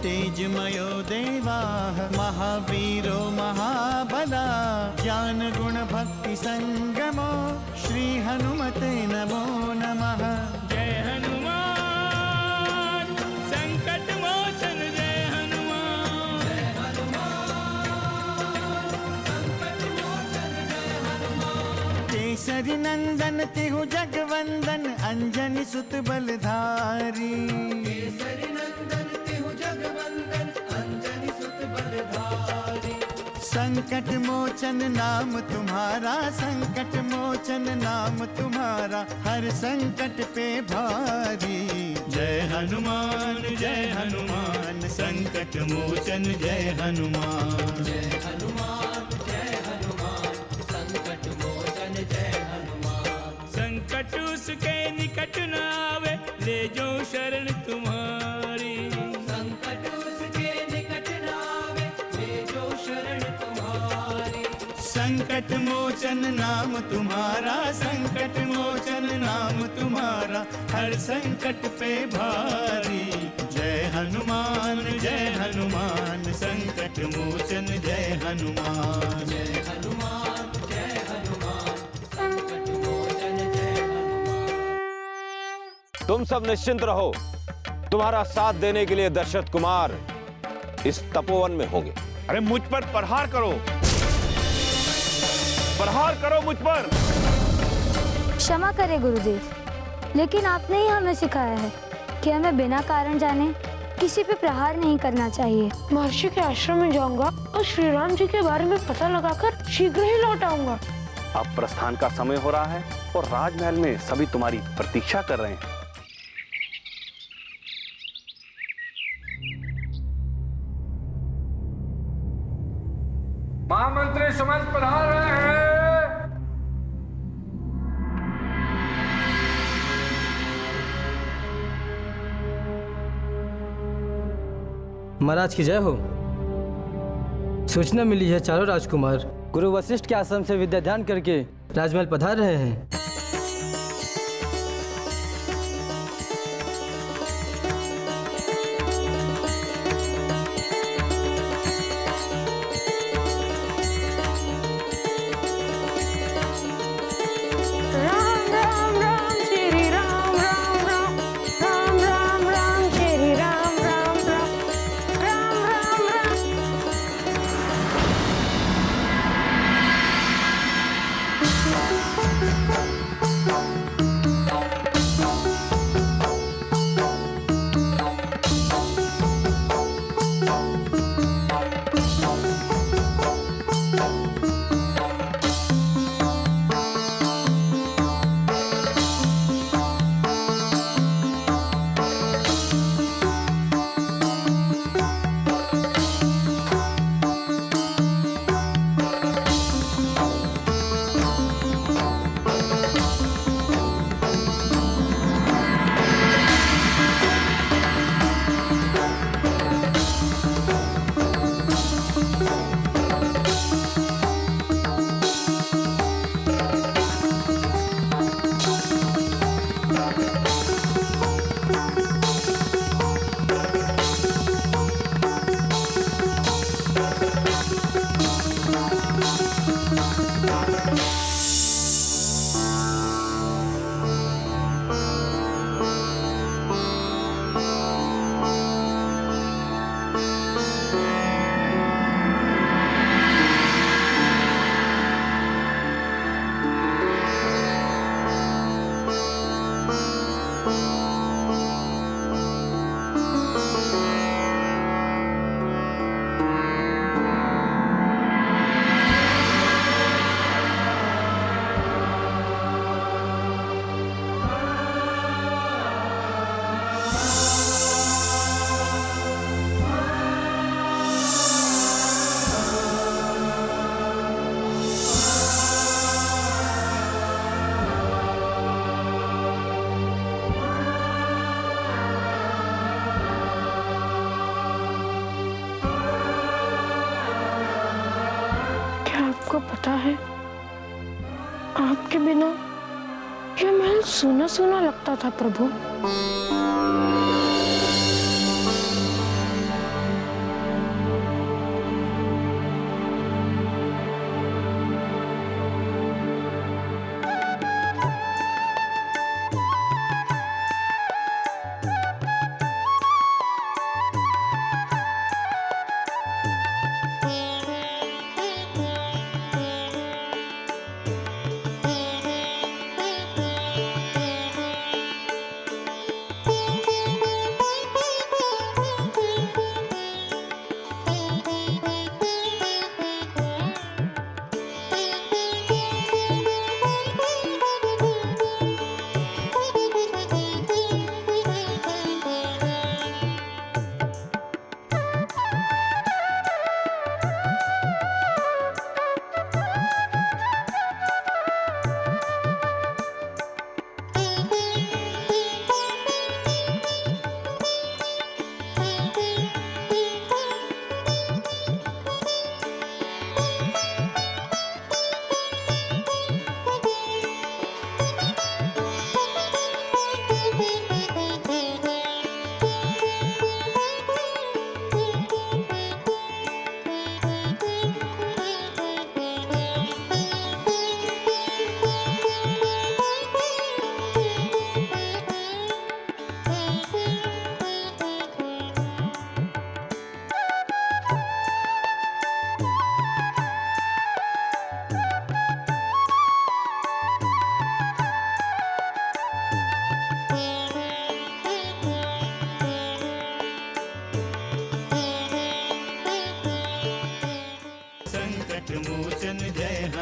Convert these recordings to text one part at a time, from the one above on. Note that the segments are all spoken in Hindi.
तेजमयो देवाः महावीरो महाबला ज्ञान गुण भक्ति संगमो श्री हनुमते नमो नमः। जय हनुमान संकट मोचन जय हनुमान। जय हनुमान संकट मोचन जय हनुमान। केसरी नंदन तिहु जगवंदन अंजनी सुत बलधारी। केसरी नंदन तिहु जगवंदन अंजनी सुत बलधारी। संकट मोचन नाम तुम्हारा संकट मोचन नाम तुम्हारा हर संकट पे भारी। जय हनुमान संकट मोचन जय हनुमान। जय हनुमान संकट मोचन जय हनुमान। संकट उसके निकट न आवे ले जो शरण तुम्हारी। संकट उसके निकट न आवे ले जो शरण तुम्हारी। संकट मोचन नाम तुम्हारा संकट मोचन नाम तुम्हारा हर संकट पे भारी। जय हनुमान संकट मोचन जय हनुमान। जय हनुमान संकट मोचन जय हनुमान। तुम सब निश्चिंत रहो, तुम्हारा साथ देने के लिए दशरथ कुमार इस तपोवन में होंगे। अरे मुझ पर प्रहार करो मुझ पर। क्षमा करें गुरुदेव, लेकिन आपने ही हमें सिखाया है कि हमें बिना कारण जाने किसी पे प्रहार नहीं करना चाहिए। महर्षि के आश्रम में जाऊंगा और श्री राम जी के बारे में पता लगाकर शीघ्र ही लौट आऊंगा। अब प्रस्थान का समय हो रहा है और राजमहल में सभी तुम्हारी प्रतीक्षा कर रहे हैं। महामंत्री समझ पधार रहे हैं। महाराज की जय हो। सूचना मिली है चारों राजकुमार गुरु वशिष्ठ के आश्रम से विद्या ध्यान करके राजमहल पधार रहे हैं। आपको पता है, आपके बिना यह महल सूना सूना लगता था प्रभु।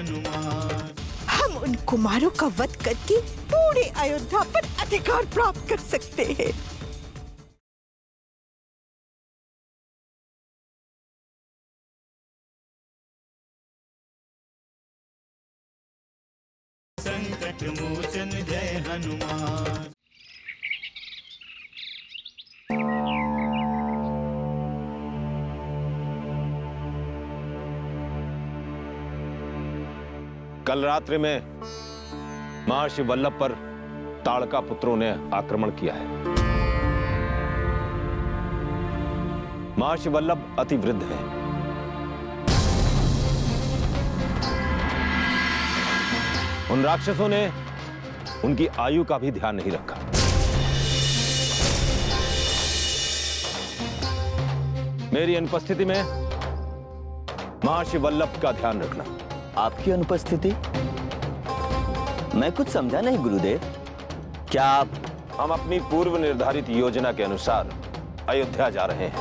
हनुमान। हम उन कुमारों का वध करके पूरे अयोध्या पर अधिकार प्राप्त कर सकते हैं। संकट मोचन जय हनुमान। कल रात्रि में महर्षि वल्लभ पर ताड़का पुत्रों ने आक्रमण किया है। महर्षि वल्लभ अति वृद्ध हैं। उन राक्षसों ने उनकी आयु का भी ध्यान नहीं रखा। मेरी अनुपस्थिति में महर्षि वल्लभ का ध्यान रखना। आपकी अनुपस्थिति? मैं कुछ समझा नहीं गुरुदेव। क्या आप? हम अपनी पूर्व निर्धारित योजना के अनुसार अयोध्या जा रहे हैं।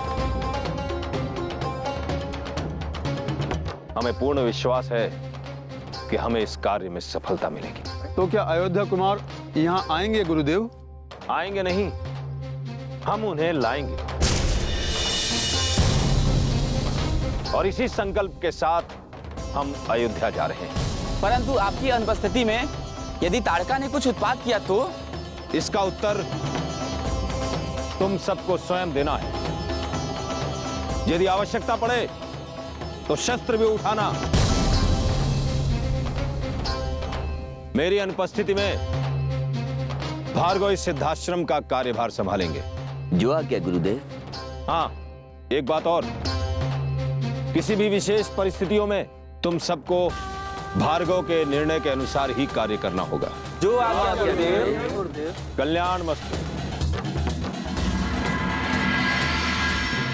हमें पूर्ण विश्वास है कि हमें इस कार्य में सफलता मिलेगी। तो क्या अयोध्या कुमार यहाँ आएंगे गुरुदेव? आएंगे नहीं, हम उन्हें लाएंगे। और इसी संकल्प के साथ हम अयोध्या जा रहे हैं। परंतु आपकी अनुपस्थिति में यदि ताड़का ने कुछ उत्पात किया तो? इसका उत्तर तुम सबको स्वयं देना है। यदि आवश्यकता पड़े तो शस्त्र भी उठाना। मेरी अनुपस्थिति में भार्गव इस सिद्धाश्रम का कार्यभार संभालेंगे। जो आज्ञा गुरुदेव। हाँ, एक बात और, किसी भी विशेष परिस्थितियों में तुम सबको भार्गव के निर्णय के अनुसार ही कार्य करना होगा। जो आज्ञा गुरुदेव। कल्याण मस्तु।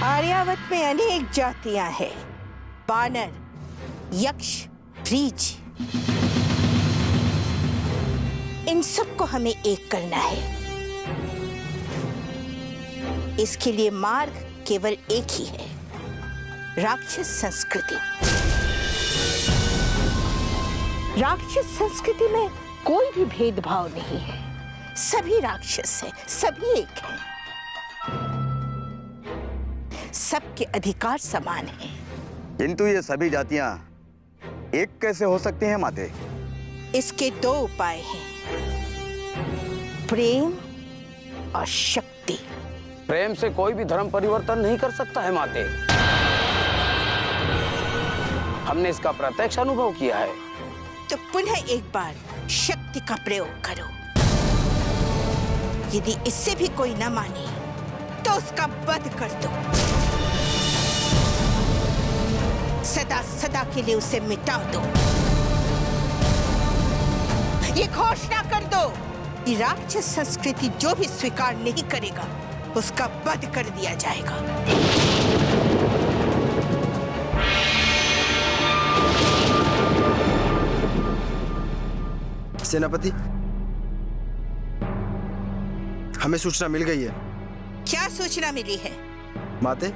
आर्यावत में अनेक जातियां हैं। बानर, यक्ष, रीछ, इन सबको हमें एक करना है। इसके लिए मार्ग केवल एक ही है, राक्षस संस्कृति। राक्षस संस्कृति में कोई भी भेदभाव नहीं है। सभी राक्षस हैं, सभी एक हैं। सबके अधिकार समान हैं। किंतु ये सभी जातियां एक कैसे हो सकती हैं माते? इसके दो उपाय हैं, प्रेम और शक्ति। प्रेम से कोई भी धर्म परिवर्तन नहीं कर सकता है माते। हमने इसका प्रत्यक्ष अनुभव किया है। तो पुनः एक बार शक्ति का प्रयोग करो। यदि इससे भी कोई न माने तो उसका वध कर दो। सदा सदा के लिए उसे मिटा दो। ये घोषणा कर दो कि राक्षस संस्कृति जो भी स्वीकार नहीं करेगा उसका वध कर दिया जाएगा। सेनापति, हमें सूचना मिल गई है। क्या सूचना मिली है? माते,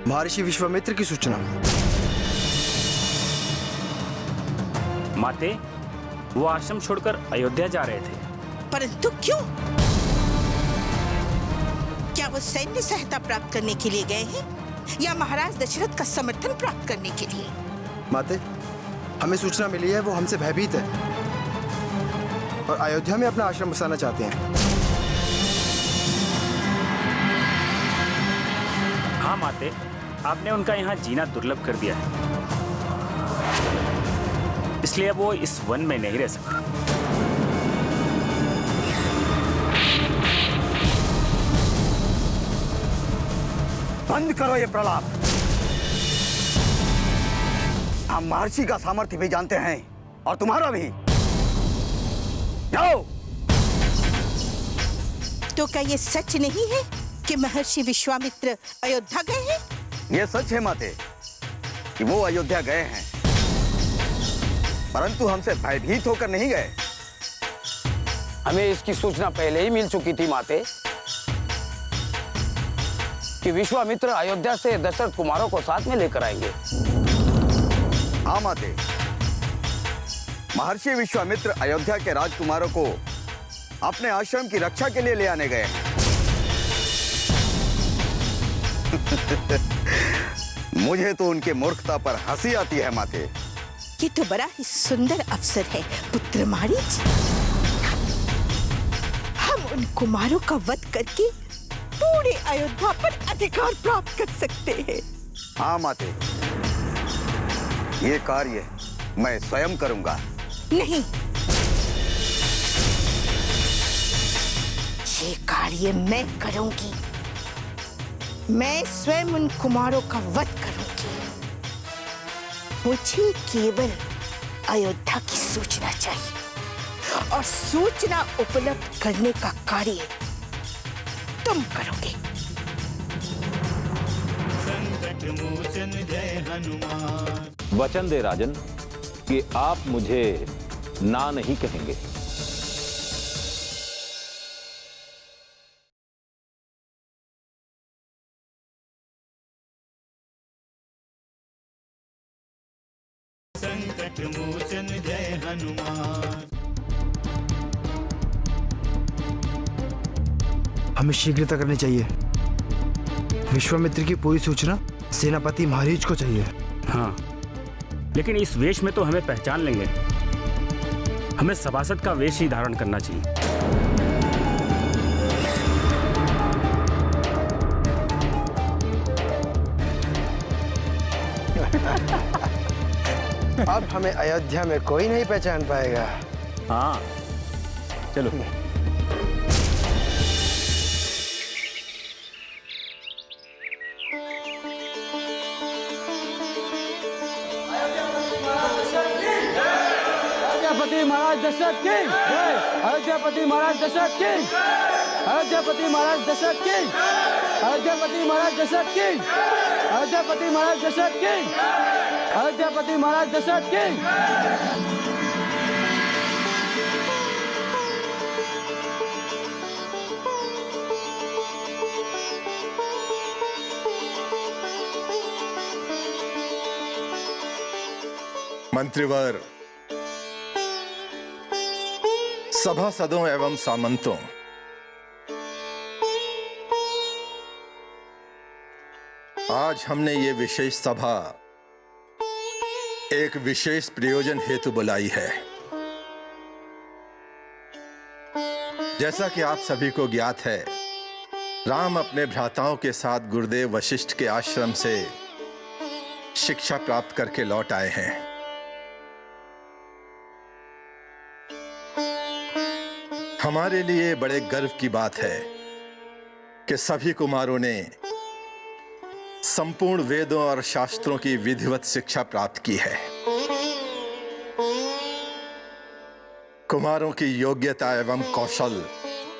महर्षि विश्वामित्र की सूचना। माते, वो आश्रम छोड़कर अयोध्या जा रहे थे। परंतु क्यों? क्या वो सैन्य सहायता प्राप्त करने के लिए गए हैं या महाराज दशरथ का समर्थन प्राप्त करने के लिए? माते, हमें सूचना मिली है वो हमसे भयभीत है और अयोध्या में अपना आश्रम बसाना चाहते हैं। हाँ माते, आपने उनका यहाँ जीना दुर्लभ कर दिया है, इसलिए अब वो इस वन में नहीं रह सकते। बंद करो ये प्रलाप। हम महर्षि का सामर्थ्य भी जानते हैं और तुम्हारा भी। जाओ। तो क्या ये सच नहीं है कि महर्षि विश्वामित्र अयोध्या गए हैं? ये सच है माते कि वो अयोध्या गए हैं, परंतु हमसे भयभीत होकर नहीं गए। हमें इसकी सूचना पहले ही मिल चुकी थी माते कि विश्वामित्र अयोध्या से दशरथ कुमारों को साथ में लेकर आएंगे। हाँ माते, महर्षि विश्वामित्र अयोध्या के राजकुमारों को अपने आश्रम की रक्षा के लिए ले आने गए हैं। मुझे तो उनके मूर्खता पर हंसी आती है माते। ये तो बड़ा ही सुंदर अवसर है पुत्र मारीच। हम उन कुमारों का वध करके पूरे अयोध्या पर अधिकार प्राप्त कर सकते हैं। हाँ माते, ये कार्य मैं स्वयं करूंगा। नहीं, ये कार्य मैं करूंगी। मैं स्वयं उन कुमारों का वध करूंगी। मुझे केवल अयोध्या की सूचना चाहिए और सूचना उपलब्ध करने का कार्य तुम करोगे। संकट मोचन जय हनुमान। वचन दे राजन कि आप मुझे ना नहीं कहेंगे। संकट मोचन जय हनुमान। हमें शीघ्रता करनी चाहिए। विश्वामित्र की पूरी सूचना सेनापति महारीच को चाहिए। हाँ, लेकिन इस वेश में तो हमें पहचान लेंगे। हमें सभासद का वेश ही धारण करना चाहिए। अब हमें अयोध्या में कोई नहीं पहचान पाएगा। हाँ, चलो। अयोध्यापति महाराज दशरथ की जय। अयोध्यापति महाराज दशरथ की। अयोध्यापति महाराज दशरथ की। अयोध्यापति महाराज दशरथ की। अयोध्यापति महाराज दशरथ की। अयोध्यापति महाराज दशरथ की। मंत्रिवर, सभासदों एवं सामंतों, आज हमने ये विशेष सभा एक विशेष प्रयोजन हेतु बुलाई है। जैसा कि आप सभी को ज्ञात है, राम अपने भ्राताओं के साथ गुरुदेव वशिष्ठ के आश्रम से शिक्षा प्राप्त करके लौट आए हैं। हमारे लिए बड़े गर्व की बात है कि सभी कुमारों ने संपूर्ण वेदों और शास्त्रों की विधिवत शिक्षा प्राप्त की है। कुमारों की योग्यता एवं कौशल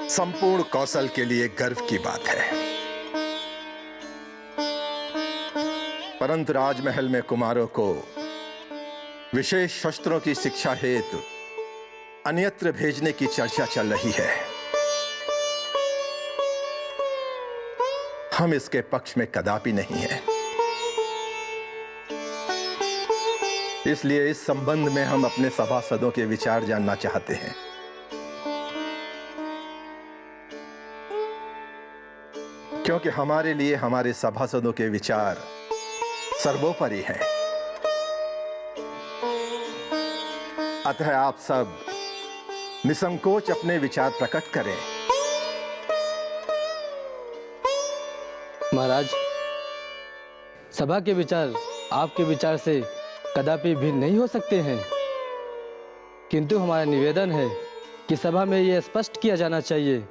संपूर्ण कौशल के लिए गर्व की बात है। परंतु राजमहल में कुमारों को विशेष शस्त्रों की शिक्षा हेतु अन्यत्र भेजने की चर्चा चल रही है। हम इसके पक्ष में कदापि नहीं हैं। इसलिए इस संबंध में हम अपने सभासदों के विचार जानना चाहते हैं। क्योंकि हमारे लिए हमारे सभासदों के विचार सर्वोपरि हैं। अतः आप सब निसंकोच अपने विचार प्रकट करें। महाराज, सभा के विचार आपके विचार से कदापि भिन्न नहीं हो सकते हैं, किंतु हमारा निवेदन है कि सभा में यह स्पष्ट किया जाना चाहिए,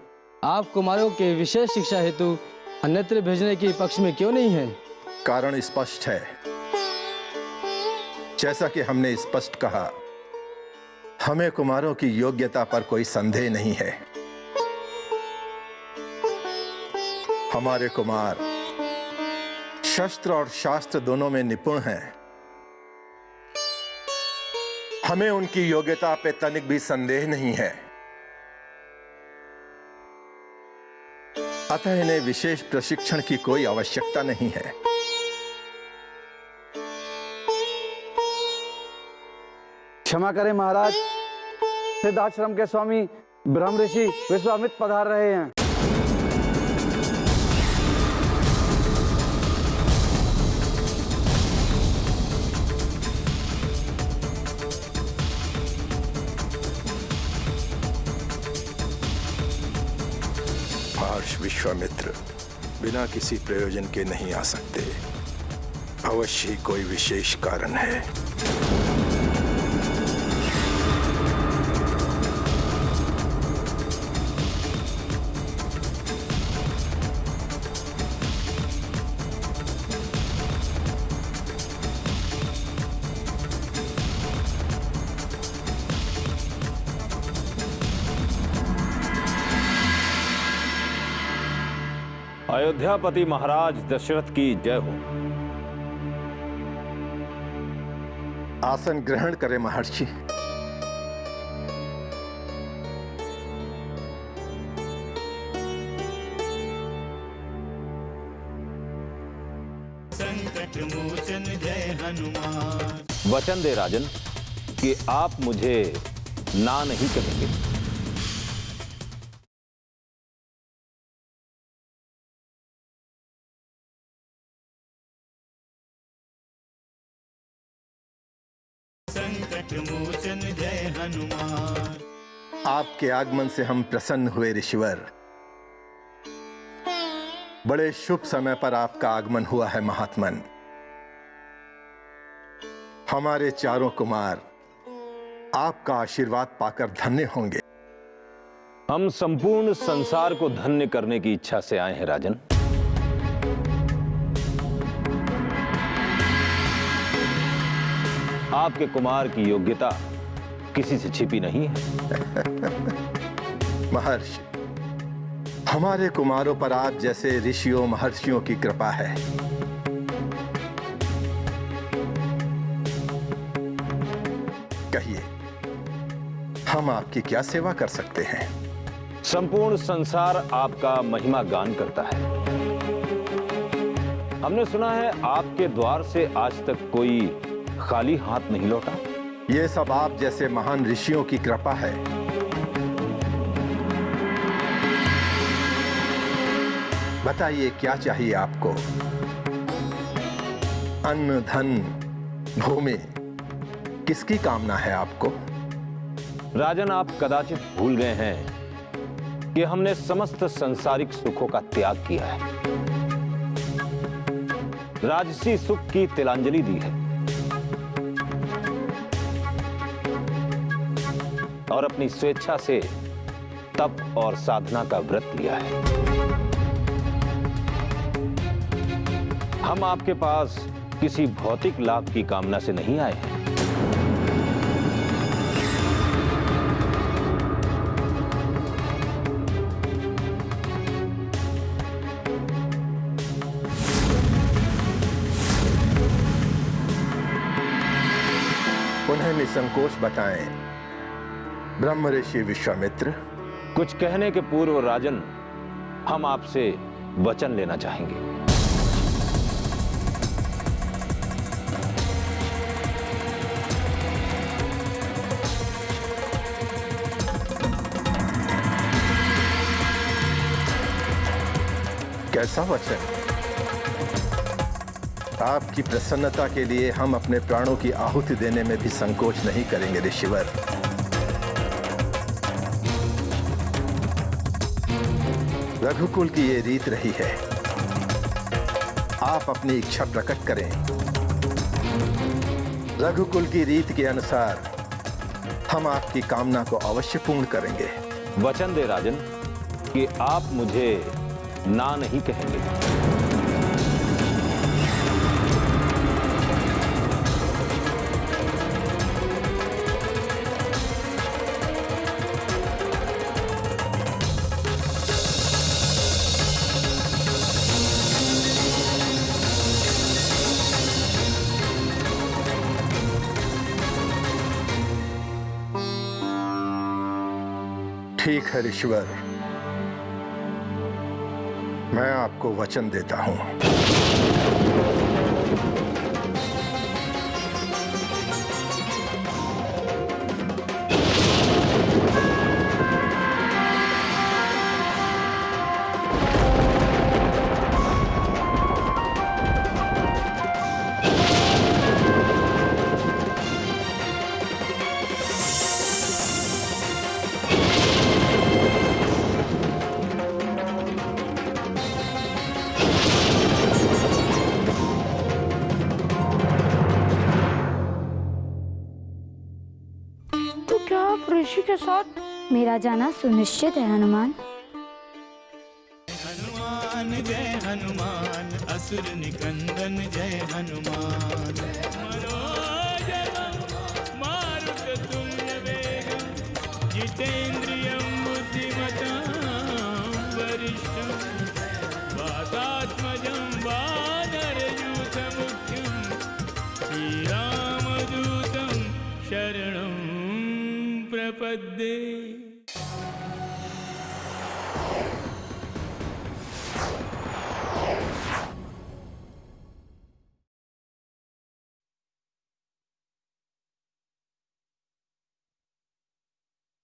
आप कुमारों के विशेष शिक्षा हेतु अन्यत्र भेजने के पक्ष में क्यों नहीं हैं? कारण स्पष्ट है। जैसा कि हमने स्पष्ट कहा, हमें कुमारों की योग्यता पर कोई संदेह नहीं है। हमारे कुमार शस्त्र और शास्त्र दोनों में निपुण हैं। हमें उनकी योग्यता पे तनिक भी संदेह नहीं है। अतः इन्हें विशेष प्रशिक्षण की कोई आवश्यकता नहीं है। क्षमा करें महाराज, सिद्धाश्रम के स्वामी ब्रह्म ऋषि विश्वामित्र पधार रहे हैं। महर्षि विश्वामित्र बिना किसी प्रयोजन के नहीं आ सकते, अवश्य ही कोई विशेष कारण है। अयोध्यापति महाराज दशरथ की जय हो। आसन ग्रहण करें महर्षि। संकट मोचन जय हनुमान। वचन दे राजन कि आप मुझे ना नहीं कहेंगे। संकट मोचन जय हनुमान। आपके आगमन से हम प्रसन्न हुए ऋषिवर। बड़े शुभ समय पर आपका आगमन हुआ है महात्मन। हमारे चारों कुमार आपका आशीर्वाद पाकर धन्य होंगे। हम संपूर्ण संसार को धन्य करने की इच्छा से आए हैं राजन। आपके कुमार की योग्यता किसी से छिपी नहीं है। महर्षि, हमारे कुमारों पर आप जैसे ऋषियों महर्षियों की कृपा है। कहिए, हम आपकी क्या सेवा कर सकते हैं? संपूर्ण संसार आपका महिमा गान करता है। हमने सुना है आपके द्वार से आज तक कोई खाली हाथ नहीं लौटा। यह सब आप जैसे महान ऋषियों की कृपा है। बताइए क्या चाहिए आपको? अन्न, धन, भूमि, किसकी कामना है आपको? राजन, आप कदाचित भूल गए हैं कि हमने समस्त सांसारिक सुखों का त्याग किया है, राजसी सुख की तिलांजलि दी है और अपनी स्वेच्छा से तप और साधना का व्रत लिया है। हम आपके पास किसी भौतिक लाभ की कामना से नहीं आए हैं। उन्हें निसंकोच बताएं ब्रह्म ऋषि विश्वामित्र। कुछ कहने के पूर्व राजन, हम आपसे वचन लेना चाहेंगे। कैसा वचन? आपकी प्रसन्नता के लिए हम अपने प्राणों की आहुति देने में भी संकोच नहीं करेंगे ऋषिवर। रघुकुल की ये रीत रही है। आप अपनी इच्छा प्रकट करें। रघुकुल की रीत के अनुसार हम आपकी कामना को अवश्य पूर्ण करेंगे। वचन दे राजन कि आप मुझे ना नहीं कहेंगे। ठीक है ऋषिवर, मैं आपको वचन देता हूं। के साथ मेरा जाना सुनिश्चित है हनुमान। हनुमान जय हनुमान, असुर निकंदन जय हनुमान। मनोजवं मारुततुल्यवेगं, जितेन्द्रियं बुद्धिमतां वरिष्ठं, वातात्मजं वानरयूथमुख्यं, श्रीरामदूतं शरणं प्रपद्ये।